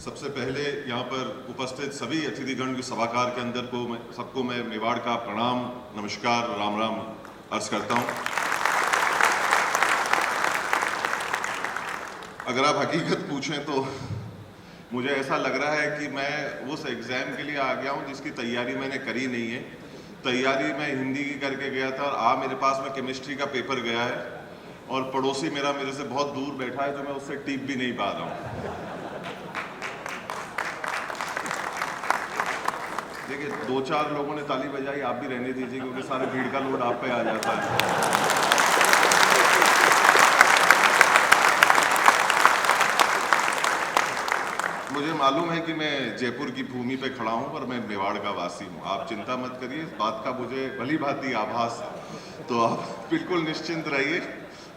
सबसे पहले यहाँ पर उपस्थित सभी अतिथिगण की सभागार के अंदर को सबको मैं मेवाड़ का प्रणाम, नमस्कार, राम राम अर्ज करता हूँ। अगर आप हकीकत पूछें तो मुझे ऐसा लग रहा है कि मैं उस एग्ज़ाम के लिए आ गया हूँ जिसकी तैयारी मैंने करी नहीं है। तैयारी मैं हिंदी की करके गया था और मेरे पास में केमिस्ट्री का पेपर गया है और पड़ोसी मेरे से बहुत दूर बैठा है जो मैं उससे टीप भी नहीं पा रहा हूँ। देखिए, 2-4 लोगों ने ताली बजाई, आप भी रहने दीजिए क्योंकि सारे भीड़ का लोड आप पे आ जाता है। मुझे मालूम है कि मैं जयपुर की भूमि पे खड़ा हूं पर मैं मेवाड़ का वासी हूं। आप चिंता मत करिए, इस बात का मुझे भली भांति आभास है, तो आप बिल्कुल निश्चिंत रहिए।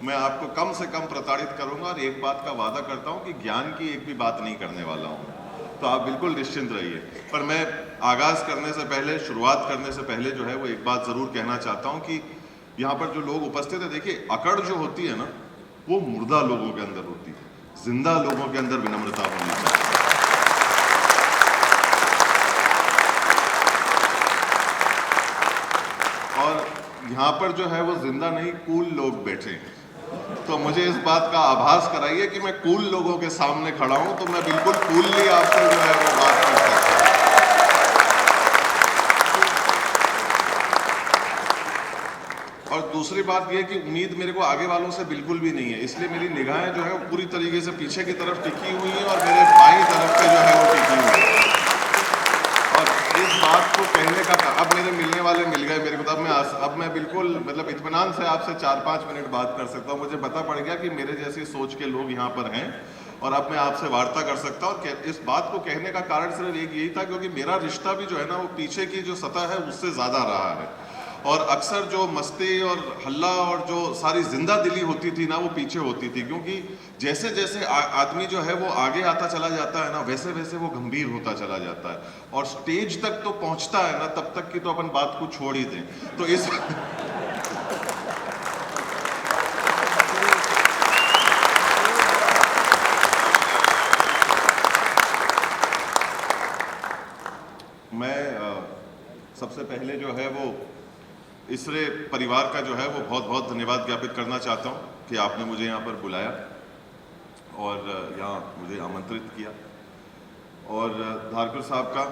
मैं आपको कम से कम प्रताड़ित करूंगा और एक बात का वादा करता हूं कि ज्ञान की एक भी बात नहीं करने वाला हूं, तो आप बिल्कुल निश्चिंत रहिए। पर मैं आगाज करने से पहले, शुरुआत करने से पहले जो है वो एक बात जरूर कहना चाहता हूं कि यहाँ पर जो लोग उपस्थित है, देखिए, अकड़ जो होती है ना, वो मुर्दा लोगों के अंदर होती है, जिंदा लोगों के अंदर विनम्रता होनी चाहिए। और यहाँ पर जो है वो जिंदा नहीं, कूल लोग बैठे हैं, तो मुझे इस बात का आभास कराइए कि मैं कूल लोगों के सामने खड़ा हूं, तो मैं बिल्कुल कूलली आपसे जो है वो बात कर सकता हूं। और दूसरी बात यह कि उम्मीद मेरे को आगे वालों से बिल्कुल भी नहीं है, इसलिए मेरी निगाहें जो है वो पूरी तरीके से पीछे की तरफ टिकी हुई हैं और मेरे बाईं तरफ पे जो है वो टिकी हुई है। और इस बात को कहने का, अब मेरे मिलने वाले मिल गए मेरे को, तो अब मैं बिल्कुल मतलब इत्मीनान से आपसे 4-5 मिनट बात कर सकता हूँ। मुझे पता पड़ गया कि मेरे जैसी सोच के लोग यहाँ पर हैं और अब मैं आपसे वार्ता कर सकता हूँ। और इस बात को कहने का कारण सिर्फ एक यही था क्योंकि मेरा रिश्ता भी जो है ना वो पीछे की जो सतह है उससे ज़्यादा रहा है, और अक्सर जो मस्ती और हल्ला और जो सारी जिंदा दिली होती थी ना वो पीछे होती थी, क्योंकि जैसे जैसे आदमी जो है वो आगे आता चला जाता है ना, वैसे वैसे वो गंभीर होता चला जाता है और स्टेज तक तो पहुंचता है ना, तब तक की तो अपन बात को छोड़ ही दें। तो इस मैं सबसे पहले जो है वो इसरे परिवार का जो है वो बहुत बहुत धन्यवाद ज्ञापित करना चाहता हूँ कि आपने मुझे यहाँ पर बुलाया और यहाँ मुझे आमंत्रित किया, और धारकर साहब का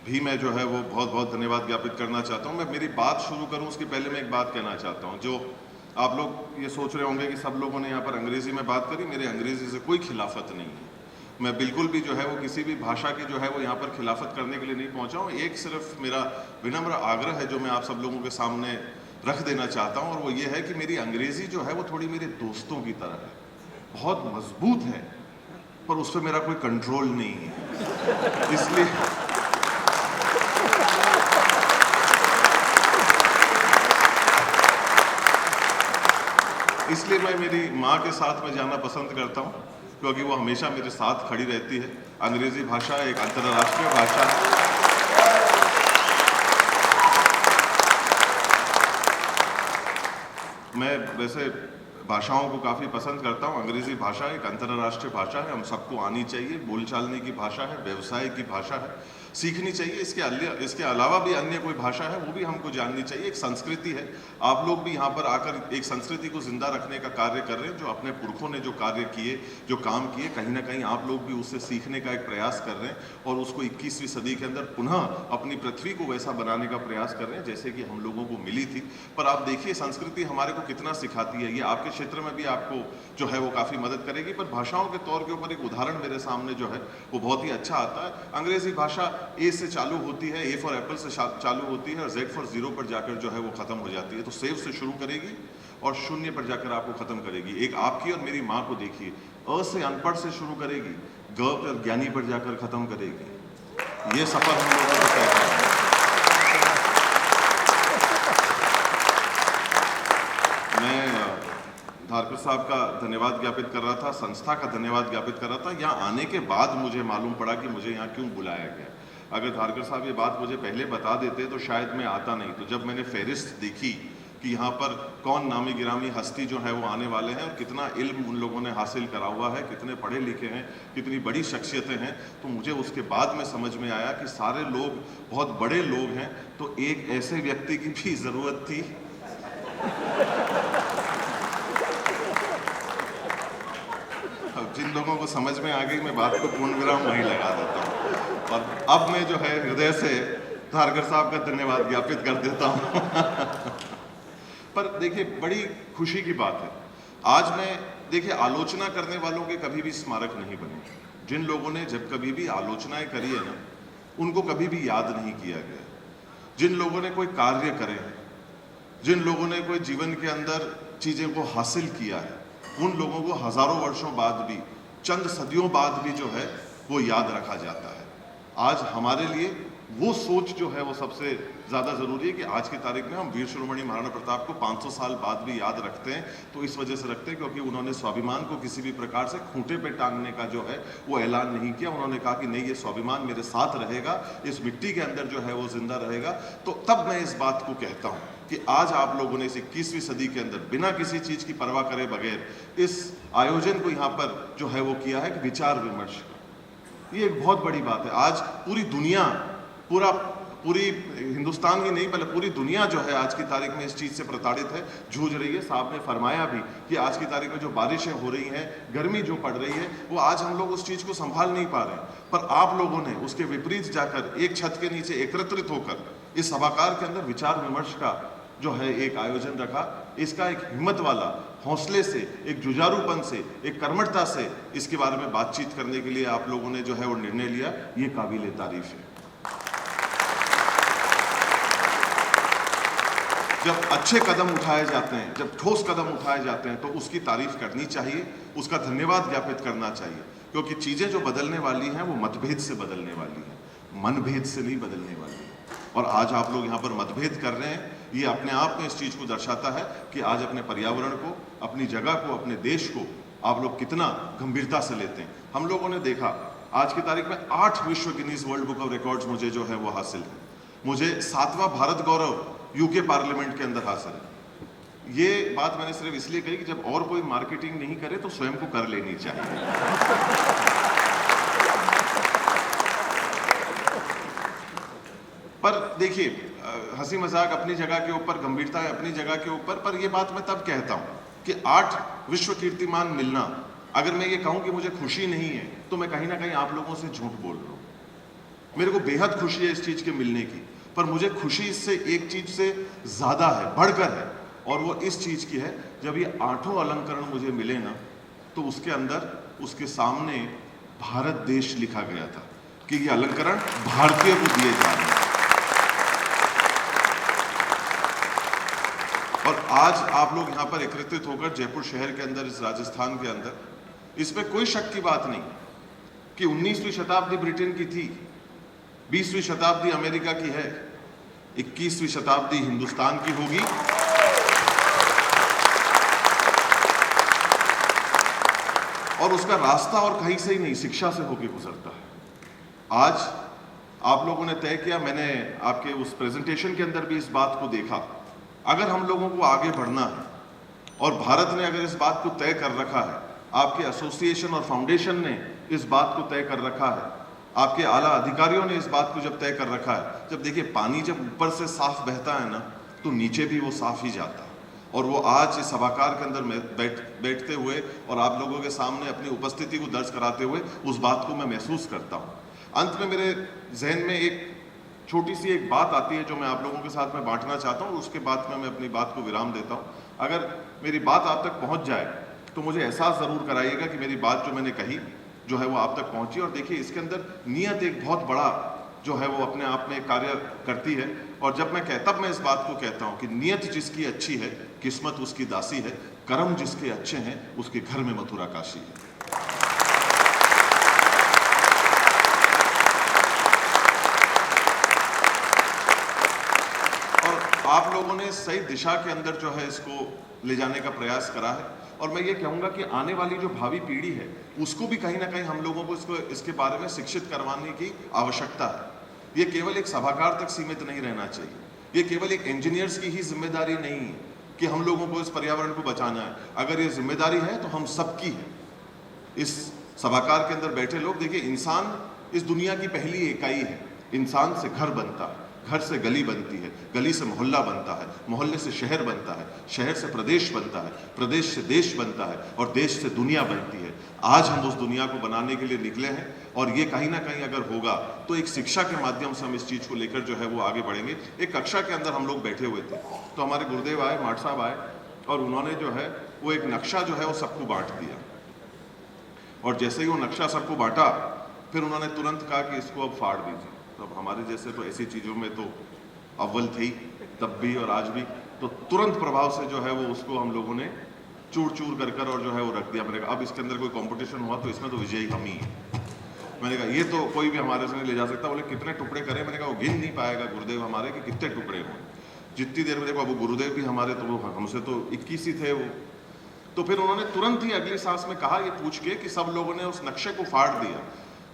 भी मैं जो है वो बहुत बहुत धन्यवाद ज्ञापित करना चाहता हूँ। मैं मेरी बात शुरू करूँ उसके पहले मैं एक बात कहना चाहता हूँ। जो आप लोग ये सोच रहे होंगे कि सब लोगों ने यहाँ पर अंग्रेज़ी में बात करी, मेरे अंग्रेज़ी से कोई खिलाफत नहीं है। मैं बिल्कुल भी जो है वो किसी भी भाषा के जो है वो यहाँ पर खिलाफत करने के लिए नहीं पहुँचा हूँ। एक सिर्फ मेरा विनम्र आग्रह है जो मैं आप सब लोगों के सामने रख देना चाहता हूँ, और वो ये है कि मेरी अंग्रेज़ी जो है वो थोड़ी मेरे दोस्तों की तरह है, बहुत मजबूत है, पर उस पर मेरा कोई कंट्रोल नहीं है। इसलिए मैं मेरी माँ के साथ में जाना पसंद करता हूँ, क्योंकि वो हमेशा मेरे साथ खड़ी रहती है। अंग्रेज़ी भाषा एक अंतर्राष्ट्रीय भाषा है। मैं वैसे भाषाओं को काफ़ी पसंद करता हूँ। अंग्रेज़ी भाषा एक अंतर्राष्ट्रीय भाषा है, हम सबको आनी चाहिए, बोलचालने की भाषा है, व्यवसाय की भाषा है, सीखनी चाहिए। इसके अलावा भी अन्य कोई भाषा है वो भी हमको जाननी चाहिए। एक संस्कृति है, आप लोग भी यहाँ पर आकर एक संस्कृति को जिंदा रखने का कार्य कर रहे हैं। जो अपने पुरखों ने जो कार्य किए, जो काम किए, कहीं ना कहीं आप लोग भी उससे सीखने का एक प्रयास कर रहे हैं और उसको 21वीं सदी के अंदर पुनः अपनी पृथ्वी को वैसा बनाने का प्रयास कर रहे हैं जैसे कि हम लोगों को मिली थी। पर आप देखिए संस्कृति हमारे को कितना सिखाती है। ये आपके क्षेत्र में भी आपको जो है वो काफ़ी मदद करेगी। पर भाषाओं के तौर के ऊपर एक उदाहरण मेरे सामने जो है वो बहुत ही अच्छा आता है। अंग्रेज़ी भाषा ए से चालू होती है, ए फॉर एप्पल से चालू होती है और जेड फॉर जीरो पर जाकर जो है वो खत्म हो जाती है। तो सेव से शुरू करेगी और शून्य पर जाकर आपको खत्म करेगी। एक आपकी और मेरी माँ को देखिए, अ से अनपढ़ से शुरू करेगी, ग पर ज्ञानी पर जाकर खत्म करेगी। ये सफर हम लोगों को तय करना है। धारकर साहब का धन्यवाद ज्ञापित कर रहा था, संस्था का धन्यवाद ज्ञापित कर रहा था। यहाँ आने के बाद मुझे मालूम पड़ा कि मुझे यहाँ क्यों बुलाया गया। अगर धारकर साहब ये बात मुझे पहले बता देते तो शायद मैं आता नहीं। तो जब मैंने फहरिस्त देखी कि यहाँ पर कौन नामी गिरामी हस्ती जो है वो आने वाले हैं और कितना इल्म उन लोगों ने हासिल करा हुआ है, कितने पढ़े लिखे हैं, कितनी बड़ी शख्सियतें हैं। तो मुझे उसके बाद में समझ में आया कि सारे लोग बहुत बड़े लोग हैं, तो एक ऐसे व्यक्ति की भी ज़रूरत थी जिन लोगों को समझ में आ गई, मैं बात को पूर्ण विराम वहीं लगा देता हूँ। और अब मैं जो है हृदय से धारकर साहब का धन्यवाद ज्ञापित कर देता हूँ। पर देखिए, बड़ी खुशी की बात है, आज मैं देखिए आलोचना करने वालों के कभी भी स्मारक नहीं बने। जिन लोगों ने जब कभी भी आलोचनाएं करी है ना, उनको कभी भी याद नहीं किया गया। जिन लोगों ने कोई कार्य करे हैं, जिन लोगों ने कोई जीवन के अंदर चीज़ें को हासिल किया है, उन लोगों को हजारों वर्षों बाद भी, चंद सदियों बाद भी जो है वो याद रखा जाता है। आज हमारे लिए वो सोच जो है वो सबसे ज़्यादा ज़रूरी है कि आज की तारीख में हम वीर शिरोमणि महाराणा प्रताप को 500 साल बाद भी याद रखते हैं। तो इस वजह से रखते हैं क्योंकि उन्होंने स्वाभिमान को किसी भी प्रकार से खूंटे पे टांगने का जो है वो ऐलान नहीं किया। उन्होंने कहा कि नहीं, ये स्वाभिमान मेरे साथ रहेगा, इस मिट्टी के अंदर जो है वो जिंदा रहेगा। तो तब मैं इस बात को कहता हूँ कि आज आप लोगों ने इस 21वीं सदी के अंदर बिना किसी चीज़ की परवाह करे बगैर इस आयोजन को यहाँ पर जो है वो किया है कि विचार विमर्श का। ये एक बहुत बड़ी बात है। आज पूरी दुनिया, पूरी हिंदुस्तान ही नहीं बल्कि पूरी दुनिया जो है आज की तारीख में इस चीज़ से प्रताड़ित है, जूझ रही है। साहब ने फरमाया भी कि आज की तारीख में जो बारिशें हो रही हैं, गर्मी जो पड़ रही है, वो आज हम लोग उस चीज़ को संभाल नहीं पा रहे हैं। पर आप लोगों ने उसके विपरीत जाकर एक छत के नीचे एकत्रित होकर इस सभागार के अंदर विचार विमर्श का जो है एक आयोजन रखा। इसका एक हिम्मत वाला, हौसले से, एक जुझारूपन से, एक कर्मठता से इसके बारे में बातचीत करने के लिए आप लोगों ने जो है वो निर्णय लिया, ये काबिल तारीफ है। जब अच्छे कदम उठाए जाते हैं, जब ठोस कदम उठाए जाते हैं, तो उसकी तारीफ करनी चाहिए, उसका धन्यवाद ज्ञापित करना चाहिए। क्योंकि चीज़ें जो बदलने वाली हैं वो मतभेद से बदलने वाली हैं, मनभेद से नहीं बदलने वाली है। और आज आप लोग यहाँ पर मतभेद कर रहे हैं, ये अपने आप में इस चीज़ को दर्शाता है कि आज अपने पर्यावरण को, अपनी जगह को, अपने देश को आप लोग कितना गंभीरता से लेते हैं। हम लोगों ने देखा आज की तारीख में 8 विश्व Guinness world book of records मुझे जो है वो हासिल है। मुझे 7वां भारत गौरव यूके पार्लियामेंट के अंदर हासिल है। ये बात मैंने सिर्फ इसलिए कही कि जब और कोई मार्केटिंग नहीं करे तो स्वयं को कर लेनी चाहिए। पर देखिए, हंसी मजाक अपनी जगह के ऊपर, गंभीरता है अपनी जगह के ऊपर। पर यह बात मैं तब कहता हूं कि 8 विश्व कीर्तिमान मिलना, अगर मैं ये कहूं कि मुझे खुशी नहीं है, तो मैं कहीं ना कहीं आप लोगों से झूठ बोल रहा हूं। मेरे को बेहद खुशी है इस चीज के मिलने की, पर मुझे खुशी इससे एक चीज से ज्यादा है, बढ़कर है, और वो इस चीज की है, जब ये 8 अलंकरण मुझे मिले ना, तो उसके अंदर, उसके सामने भारत देश लिखा गया था कि ये अलंकरण भारतीय को दिए जा रहे हैं। और आज आप लोग यहाँ पर एकत्रित होकर जयपुर शहर के अंदर, इस राजस्थान के अंदर, इसमें कोई शक की बात नहीं कि 19वीं शताब्दी ब्रिटेन की थी, 20वीं शताब्दी अमेरिका की है, 21वीं शताब्दी हिंदुस्तान की होगी। और उसका रास्ता और कहीं से ही नहीं, शिक्षा से होकर गुजरता है। आज आप लोगों ने तय किया, मैंने आपके उस प्रेजेंटेशन के अंदर भी इस बात को देखा, अगर हम लोगों को आगे बढ़ना है और भारत ने अगर इस बात को तय कर रखा है, आपके एसोसिएशन और फाउंडेशन ने इस बात को तय कर रखा है, आपके आला अधिकारियों ने इस बात को जब तय कर रखा है, जब देखिए पानी जब ऊपर से साफ बहता है ना, तो नीचे भी वो साफ ही जाता है। और वो आज इस सभागार के अंदर बैठते हुए और आप लोगों के सामने अपनी उपस्थिति को दर्ज कराते हुए उस बात को मैं महसूस करता हूँ। अंत में मेरे जहन में एक छोटी सी एक बात आती है जो मैं आप लोगों के साथ में बांटना चाहता हूँ, उसके बाद में मैं अपनी बात को विराम देता हूँ। अगर मेरी बात आप तक पहुँच जाए तो मुझे एहसास ज़रूर कराइएगा कि मेरी बात जो मैंने कही जो है वो आप तक पहुँची। और देखिए, इसके अंदर नियत एक बहुत बड़ा जो है वो अपने आप में कार्य करती है। और जब तब मैं इस बात को कहता हूँ कि नियत जिसकी अच्छी है, किस्मत उसकी दासी है, कर्म जिसके अच्छे हैं, उसके घर में मथुरा काशी है। आप लोगों ने सही दिशा के अंदर जो है इसको ले जाने का प्रयास करा है। और मैं ये कहूँगा कि आने वाली जो भावी पीढ़ी है उसको भी कहीं ना कहीं हम लोगों को इसके बारे में शिक्षित करवाने की आवश्यकता है। ये केवल एक सभागार तक सीमित नहीं रहना चाहिए, ये केवल एक इंजीनियर्स की ही जिम्मेदारी नहीं है, कि हम लोगों को इस पर्यावरण को बचाना है। अगर ये जिम्मेदारी है तो हम सबकी है। इस सभागार के अंदर बैठे लोग, देखिए, इंसान इस दुनिया की पहली इकाई है। इंसान से घर बनता है, घर से गली बनती है, गली से मोहल्ला बनता है, मोहल्ले से शहर बनता है, शहर से प्रदेश बनता है, प्रदेश से देश बनता है और देश से दुनिया बनती है। आज हम उस दुनिया को बनाने के लिए निकले हैं और ये कहीं ना कहीं अगर होगा तो एक शिक्षा के माध्यम से हम इस चीज़ को लेकर जो है वो आगे बढ़ेंगे। एक कक्षा के अंदर हम लोग बैठे हुए थे तो हमारे गुरुदेव आए, माठ साहब आए और उन्होंने जो है वो एक नक्शा जो है वो सबको बांट दिया। और जैसे ही वो नक्शा सबको बांटा फिर उन्होंने तुरंत कहा कि इसको अब फाड़ दीजिए। तो अब हमारे जैसे तो ऐसी चीज़ों में तो अव्वल थे ही, तब भी और आज भी, तो तुरंत प्रभाव से जो है वो उसको हम लोगों ने चूर चूर कर और जो है वो रख दिया। मैंने कहा अब इसके अंदर कोई कंपटीशन हुआ तो इसमें तो विजयी हम ही है। मैंने कहा ये तो कोई भी हमारे से नहीं ले जा सकता। बोले कितने टुकड़े करें? मैंने कहा वो गिन नहीं पाएगा गुरुदेव हमारे कि कितने टुकड़े हों। जितनी देर में देखो, अब गुरुदेव भी हमारे तो वो हमसे तो 21 ही थे वो। तो फिर उन्होंने तुरंत ही अगली सांस में कहा, ये पूछ के कि सब लोगों ने उस नक्शे को फाड़ दिया।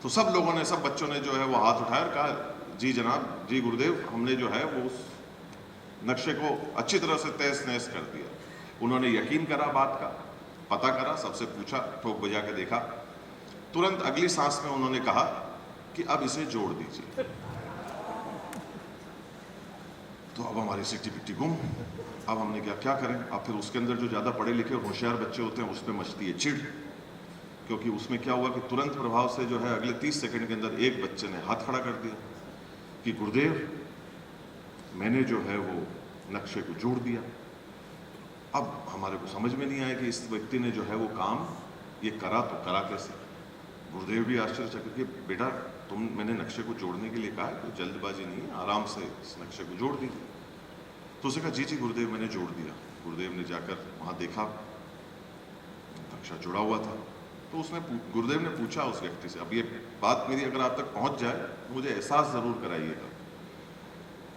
तो सब लोगों ने, सब बच्चों ने जो है वो हाथ उठाया और कहा जी जनाब, जी गुरुदेव, हमने जो है वो उस नक्शे को अच्छी तरह से तहस नहस कर दिया। उन्होंने यकीन करा बात का, पता करा, सबसे पूछा, ठोक बजा के देखा। तुरंत अगली सांस में उन्होंने कहा कि अब इसे जोड़ दीजिए। तो अब हमारी सिट्टी पिट्टी गुम। अब हमने क्या करें? अब फिर उसके अंदर जो ज़्यादा पढ़े लिखे और होशियार बच्चे होते हैं उस पर मचती है चिढ़। क्योंकि उसमें क्या हुआ कि तुरंत प्रभाव से जो है अगले 30 सेकंड के अंदर एक बच्चे ने हाथ खड़ा कर दिया कि गुरुदेव, मैंने जो है वो नक्शे को जोड़ दिया। अब हमारे को समझ में नहीं आया कि इस व्यक्ति ने जो है वो काम ये करा तो करा कैसे। गुरुदेव भी आश्चर्यचकित कि बेटा, मैंने नक्शे को जोड़ने के लिए कहा, कोई जल्दबाजी नहीं है, आराम से इस नक्शे को जोड़ दीजिए। तो उसने कहा जी जी गुरुदेव, मैंने जोड़ दिया। गुरुदेव ने जाकर वहाँ देखा, नक्शा जुड़ा हुआ था। तो उसने गुरुदेव ने पूछा उस व्यक्ति से, अब ये बात मेरी अगर आप तक पहुँच जाए मुझे एहसास ज़रूर कराइएगा।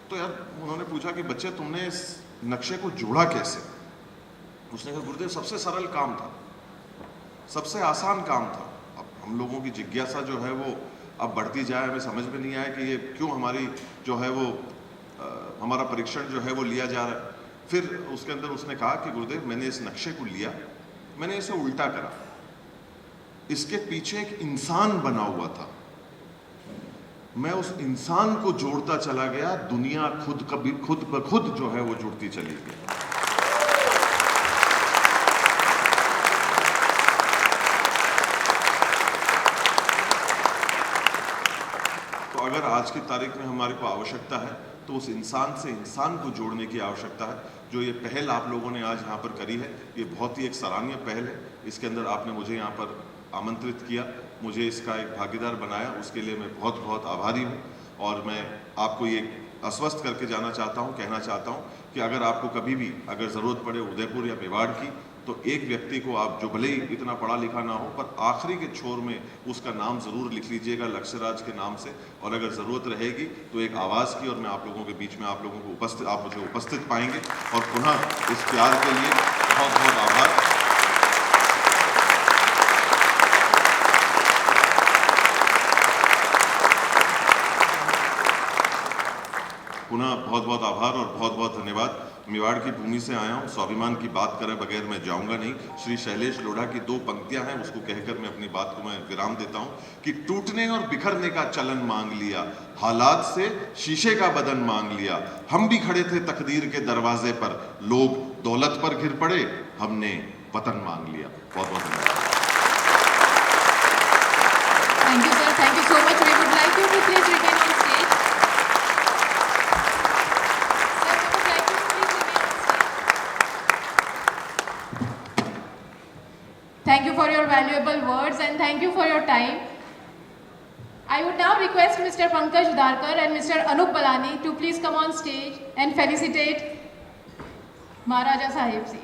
तो यार उन्होंने पूछा कि बच्चे, तुमने इस नक्शे को जोड़ा कैसे? उसने कहा गुरुदेव, सबसे सरल काम था, सबसे आसान काम था। अब हम लोगों की जिज्ञासा जो है वो अब बढ़ती जाए, हमें समझ में नहीं आया कि ये क्यों हमारी जो है वो हमारा परीक्षण जो है वो लिया जा रहा है। फिर उसके अंदर उसने कहा कि गुरुदेव, मैंने इस नक्शे को लिया, मैंने इसे उल्टा करा, इसके पीछे एक इंसान बना हुआ था, मैं उस इंसान को जोड़ता चला गया, दुनिया खुद ब खुद जो है वो जुड़ती चली गई। तो अगर आज की तारीख में हमारे को आवश्यकता है तो उस इंसान से इंसान को जोड़ने की आवश्यकता है। जो ये पहल आप लोगों ने आज यहाँ पर करी है, ये बहुत ही एक सराहनीय पहल है। इसके अंदर आपने मुझे यहाँ पर आमंत्रित किया, मुझे इसका एक भागीदार बनाया, उसके लिए मैं बहुत बहुत आभारी हूँ। और मैं आपको ये आश्वस्त करके जाना चाहता हूँ, कहना चाहता हूँ कि अगर आपको कभी भी अगर ज़रूरत पड़े उदयपुर या मेवाड़ की, तो एक व्यक्ति को आप, जो भले ही इतना पढ़ा लिखा ना हो, पर आखिरी के छोर में उसका नाम ज़रूर लिख लीजिएगा लक्ष्यराज के नाम से। और अगर ज़रूरत रहेगी तो एक आवाज़ की, और मैं आप लोगों के बीच में आप लोगों को आप मुझे उपस्थित पाएंगे। और पुनः इस प्यार के लिए बहुत बहुत आभार। पुनः बहुत बहुत आभार और बहुत बहुत धन्यवाद। मेवाड़ की भूमि से आया हूँ, स्वाभिमान की बात करे बगैर मैं जाऊँगा नहीं। श्री शैलेश लोढ़ा की 2 पंक्तियाँ हैं, उसको कहकर मैं अपनी बात को मैं विराम देता हूँ कि टूटने और बिखरने का चलन मांग लिया, हालात से शीशे का बदन मांग लिया। हम भी खड़े थे तकदीर के दरवाजे पर, लोग दौलत पर घिर पड़े, हमने वतन मांग लिया। बहुत बहुत धन्यवाद। Thank you, sir. Thank you so much. We would like you to please remain on stage. Sir, we would like you to please remain on stage. Thank you for your valuable words and thank you for your time. I would now request Mr. Pankaj Darkar and Mr. Anup Balani to please come on stage and felicitate Maharaja Sahib ji.